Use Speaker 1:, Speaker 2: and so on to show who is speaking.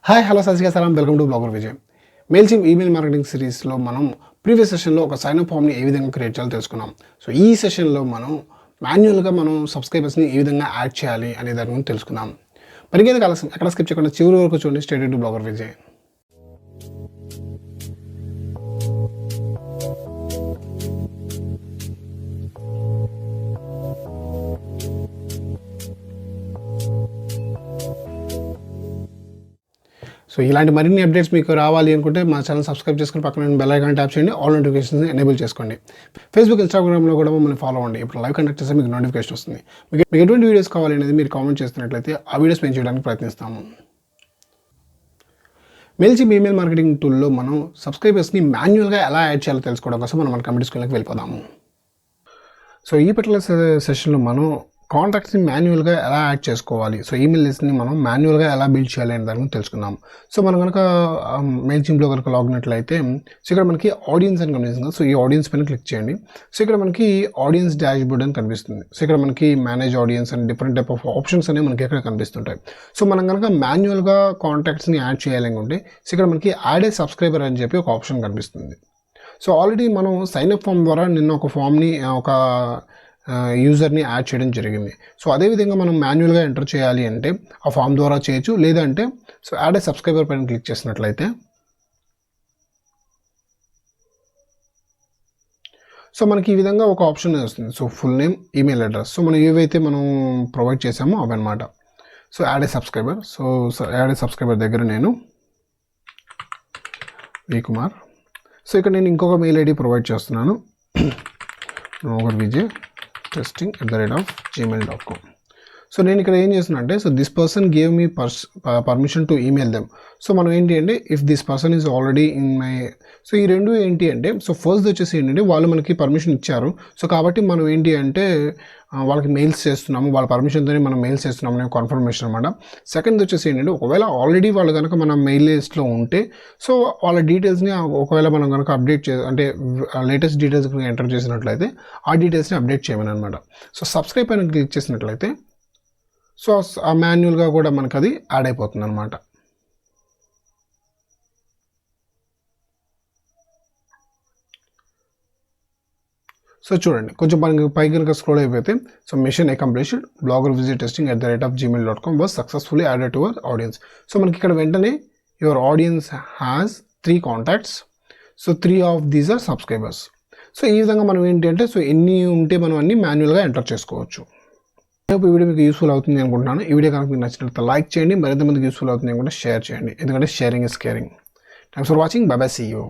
Speaker 1: Hi hello సలాం welcome to blogger Vijay. Mailchimp email marketing సిరీస్లో మనం ప్రీవియస్ సెషన్లో ఒక సైన్ అప్ ఫామ్ని ఏ విధంగా క్రియేట్ చేయాలో తెలుసుకున్నాం. సో ఈ సెషన్లో మనం మాన్యువల్గా మనం సబ్స్క్రైబర్స్ని ఏ విధంగా యాడ్ చేయాలి అనే దాని గురించి తెలుసుకుందాం. పరిగెత్తి ఆలస్యం ఎక్కడ స్కిప్ చేయకుండా చివరి వరకు చూడండి. Straight to blogger Vijay. So ఇలాంటి మరిన్ని అప్డేట్స్ మీకు రావాలి అనుకుంటే మా ఛానల్ సబ్స్క్రైబ్ చేసుకుని పక్కన బెల్ ఐకాన్ ట్యాప్ చేయండి. ఆల్ నోటిఫికేషన్స్ ఎనేబుల్ చేసుకోండి. ఫేస్బుక్, ఇన్స్టాగ్రామ్లో కూడా మమ్మల్ని ఫాలో అవ్వండి. ఇప్పుడు లైవ్ కండక్ట్ చేస్తే మీకు నోటిఫికేషన్ వస్తుంది. మీకు ఎటువంటి వీడియోస్ కావాలి అనేది మీరు కామెంట్ చేస్తున్నట్లయితే ఆ వీడియోస్ మేము చేయడానికి ప్రయత్నిస్తాము. మెయిల్చిమ్ ఈమెయిల్ మార్కెటింగ్ టూల్లో మనం సబ్స్క్రైబర్స్ని మాన్యువల్గా ఎలా యాడ్ చేయాలో తెలుసుకోవడం కోసం మనం కమ్యూనిటీ స్కూల్కి వెళ్ళిపోదాము. సో ఈ పర్టికులర్ సెషన్లో మనం కాంటాక్ట్స్ని మాన్యువల్గా ఎలా యాడ్ చేసుకోవాలి, సో ఈమెయిల్ లిస్ట్ని మనం మాన్యువల్గా ఎలా బిల్డ్ చేయాలి అనే దాని గురించి తెలుసుకుందాం. సో మనం కనుక మెయిల్చిమ్లో కనుక లాగినట్లయితే సో ఇక్కడ మనకి ఆడియన్స్ అని కనిపిస్తుంది. సో ఈ ఆడియన్స్ పైన క్లిక్ చేయండి. సో ఇక్కడ మనకి ఆడియన్స్ డాష్ బోర్డ్ అని కనిపిస్తుంది. సో ఇక్కడ మనకి manage audience and different type of options అనేవి మనకి ఇక్కడ కనిపిస్తుంటాయి. సో మనం కనుక మాన్యువల్గా కాంటాక్ట్స్ని యాడ్ చేయాలనుకుంటే సో ఇక్కడ మనకి యాడ్ ఏ సబ్స్క్రైబర్ అని చెప్పి ఒక ఆప్షన్ కనిపిస్తుంది. సో ఆల్రెడీ మనం సైన్ అప్ ఫామ్ ద్వారా నిన్న ఒక ఫామ్ని ఒక యూజర్ని యాడ్ చేయడం జరిగింది. సో అదేవిధంగా మనం మాన్యువల్గా ఎంటర్ చేయాలి అంటే ఆ ఫామ్ ద్వారా చేయొచ్చు. లేదంటే సో యాడ్ ఏ సబ్స్క్రైబర్ పైన క్లిక్ చేసినట్లయితే సో మనకి ఈ విధంగా ఒక ఆప్షన్ వస్తుంది. So full name, email address, so మనం ఏవైతే మనం ప్రొవైడ్ చేసామో అవన్నమాట. సో యాడ్ ఏ సబ్స్క్రైబర్, సో యాడ్ ఏ సబ్స్క్రైబర్ దగ్గర నేను వికుమార్, సో ఇక్కడ నేను ఇంకొక మెయిల్ ఐడి ప్రొవైడ్ చేస్తున్నాను, bloggervj@gmail.com. సో నేను ఇక్కడ ఏం చేస్తున్నా అంటే so this person gave me permission to email them. So మనం ఏంటి అంటే if this person is already in my, so ఈ రెండు ఏంటి అంటే సో ఫస్ట్ వచ్చేసి ఏంటంటే వాళ్ళు మనకి పర్మిషన్ ఇచ్చారు. సో కాబట్టి మనం ఏంటి అంటే వాళ్ళకి మెయిల్స్ చేస్తున్నాము, వాళ్ళ పర్మిషన్తోనే మనం మెయిల్స్ చేస్తున్నాము అనే కన్ఫర్మేషన్ అనమాట. సెకండ్ వచ్చేసి ఏంటంటే ఒకవేళ ఆల్రెడీ వాళ్ళు కనుక మన మెయిల్ లిస్ట్లో ఉంటే సో వాళ్ళ డీటెయిల్స్ని ఒకవేళ మనం కనుక అప్డేట్ అంటే లేటెస్ట్ డీటెయిల్స్ కనుక ఎంటర్ చేసినట్లయితే ఆ డీటెయిల్స్ని అప్డేట్ చేయమని అనమాట. సో సబ్స్క్రైబ్ పైన క్లిక్ చేసినట్లయితే సో ఆ మాన్యువల్గా కూడా మనకు అది యాడ్ అయిపోతుంది అనమాట. సో చూడండి కొంచెం పైకి కనుక స్క్రోల్ అయిపోతే so mission accomplished, bloggervj testing@gmail.com was successfully added to our audience. So మనకి ఇక్కడ వెంటనే your audience has 3 contacts, so 3 of these are subscribers. So ఈ విధంగా మనం ఏంటి అంటే సో ఎన్ని ఉంటే మనం అన్ని మాన్యువల్గా ఎంటర్ చేసుకోవచ్చు. ఈ వీడియో మీకు యూస్ఫుల్ అవుతుంది అనుకుంటున్నాను. ఈ వీడియో కనుక మీకు నచ్చినట్లయితే లైక్ చేయండి, మరింత మందికి యూస్ఫుల్ అవుతుంది అనుకుంటే షేర్ చేయండి, ఎందుకంటే sharing is caring. Thanks for watching. Bye bye, see you.